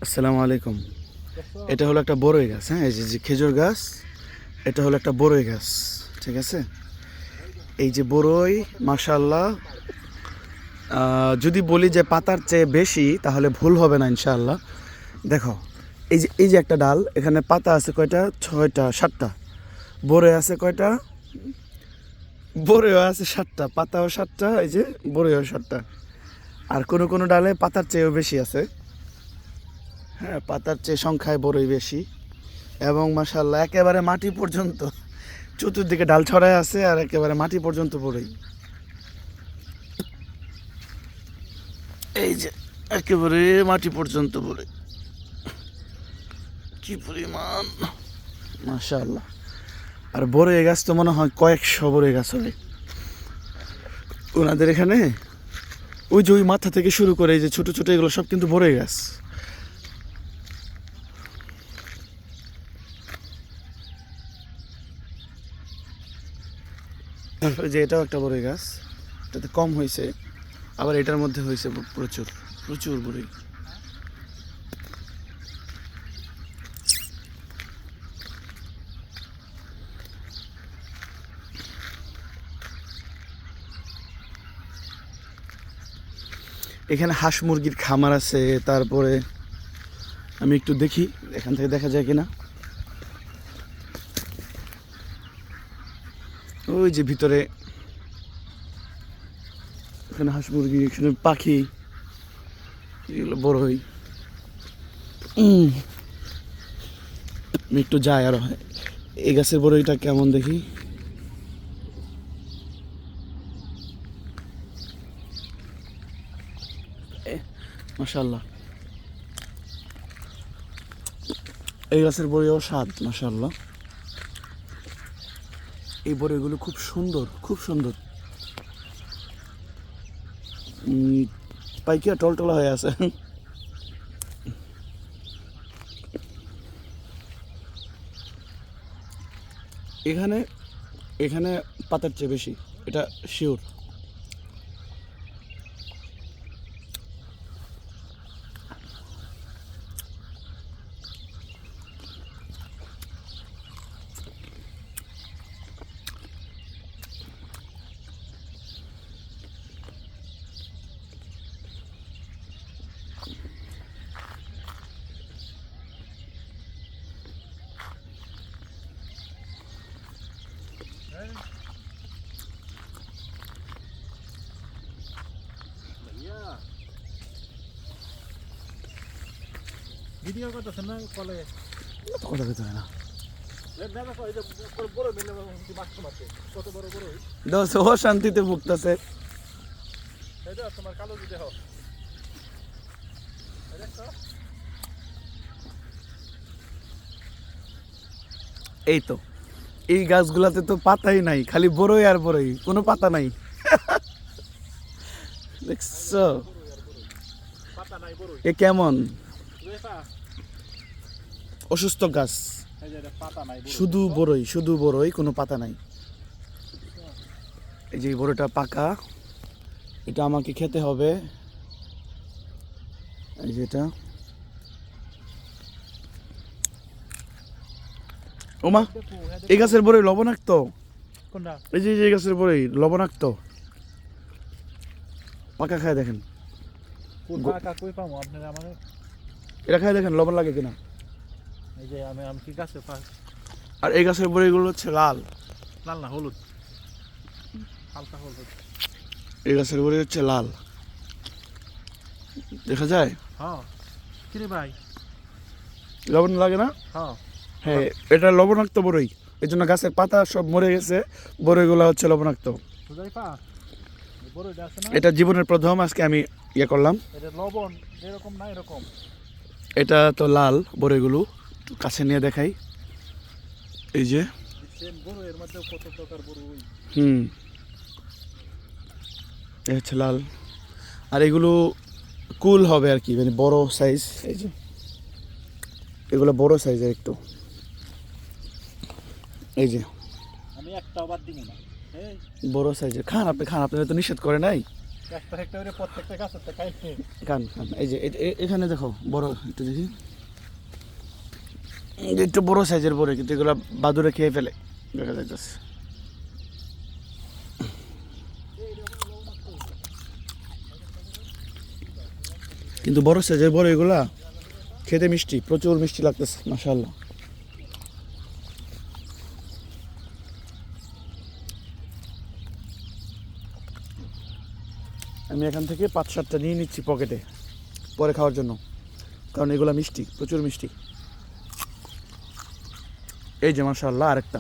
আসসালামু আলাইকুম। এটা হলো একটা বড়ই গাছ, হ্যাঁ, এই যে খেজুর গাছ, এটা হলো একটা বড়ই গাছ, ঠিক আছে। এই যে বড়ই, মাশাআল্লাহ, যদি বলি যে পাতার চেয়ে বেশি তাহলে ভুল হবে না ইনশাআল্লাহ। দেখো, এই যে একটা ডাল, এখানে পাতা আছে কয়টা? 6টা 7টা। বড়ই আছে কয়টা? বড়ইও আছে 7টা, পাতাও 7টা, এই যে বড়ইও 7টা। আর কোনো কোনো ডালে পাতার চেয়েও বেশি আছে, হ্যাঁ, পাতার চেয়ে সংখ্যায় বড়ই বেশি। এবং মাশাআল্লাহ একেবারে মাটি পর্যন্ত চতুর্দিকে ডাল ছড়ায় আছে, আর একেবারে মাটি পর্যন্ত বড়ই। এই যে একেবারে মাটি পর্যন্ত বড়ই, কি পরিমাণ মাশাআল্লাহ। আর বড়ই গাছ তো মনে হয় কয়েকশো বড়ই গাছ হবে ওনাদের এখানে। ওই যে ওই মাথা থেকে শুরু করে এই যে ছোট ছোট এগুলো সব কিন্তু বড়ই গাছ। তারপরে যে এটাও একটা বড়ই গাছ, এটাতে কম হয়েছে, আবার এটার মধ্যে হয়েছে প্রচুর প্রচুর বড়ই। এখানে হাঁস মুরগির খামার আছে। তারপরে আমি একটু দেখি এখান থেকে দেখা যায় কিনা। ওই যে ভিতরে এখানে হাঁস মুরগি, এখানে পাখি, এগুলো বড়ই। আমি একটু যাই আরো, এই গাছের বড়ইটা কেমন দেখি। মাশাআল্লাহ, এই গাছের বড়িও স্বাদ মাশাআল্লাহ। এই বড়িগুলো খুব সুন্দর, খুব সুন্দর, পাইকিয়া টলটলা হয়ে আছে। এখানে এখানে পাতার চেয়ে বেশি, এটা শিওর। ভিডিও করতেছেন না কলে? কথা ভিতরে না বড় মিলে বাক্স মারছে, কত বড় বড় দোষ, ও শান্তিতে ভুগতেছে। তোমার কালো দিতে হোক। এই তো, এই গাছগুলাতে তো পাতাই নাই, খালি বড়ই আর বড়ই, কোনো পাতা নাই। দেখছো পাতা নাই বড় এ কেমন রেফা, অসুস্থ গাছ, এই যে পাতা নাই শুধু বড়ই, শুধু বড়ই, কোনো পাতা নাই। এই যে এই বড়টা পাকা, এটা আমাকে খেতে হবে। এই যেটা, ওমা, এই গাছের বড়ই লবণাক্ত। কোনটা? এই যে এই গাছের বড়ই লবণাক্ত, পাকা খায় দেখেন। কোন পাকা কই পামু আপনারা? আমারে এটা খায় দেখেন লবণ লাগে কিনা। এই যে আমি কি গাছে আর এই গাছের বড়িগুলো হচ্ছে লাল, লাল না হলুদ, হালকা হলুদ। এই গাছের বড়ি হচ্ছে লাল, দেখা যায়। হ্যাঁ কিরে ভাই, লবণ লাগে না? হ্যাঁ হ্যাঁ, এটা লবণাক্ত বড়ই, এই জন্য গাছের পাতা সব মরে গেছে, বড়ইগুলো হচ্ছে লবণাক্ত। বুঝাই পা বড়টা আছে না, এটা জীবনের প্রথম আজকে আমি ইয়ে করলাম। এটা লবণ এরকম না এরকম। এটা তো লাল বড়ইগুলো, একটু কাছে নিয়ে দেখাই। এই যে, সেম বড়, এর মধ্যে কত প্রকার বড় ওই। এই হচ্ছে লাল। আর এগুলো কুল হবে আর কি, মানে বড় সাইজ। এই যে এগুলো বড় সাইজের একটু। এই যে আমি একটাও বাদ দিব না। এই বড় সাইজের, খান আপনি, খান, আপনারা তো নিষেধ করে নাই। একটা একটা করে প্রত্যেকটা গাছের তো খাইছে। খান খান এই যে এখানে দেখো বড় একটু দেখি এই যে একটু বড় সাইজের বড় কিন্তু এগুলো বাদুড়ে খেয়ে ফেলে দেখা যাইতেছে। কিন্তু বড় সাইজের বড় এগুলা খেতে মিষ্টি, প্রচুর মিষ্টি লাগতেছে মাশাআল্লাহ। আমি এখান থেকে 5-7টা নিয়ে নিচ্ছি পকেটে পরে খাওয়ার জন্য, কারণ এগুলা মিষ্টি, প্রচুর মিষ্টি। এই যে মাশাআল্লাহ আরেকটা।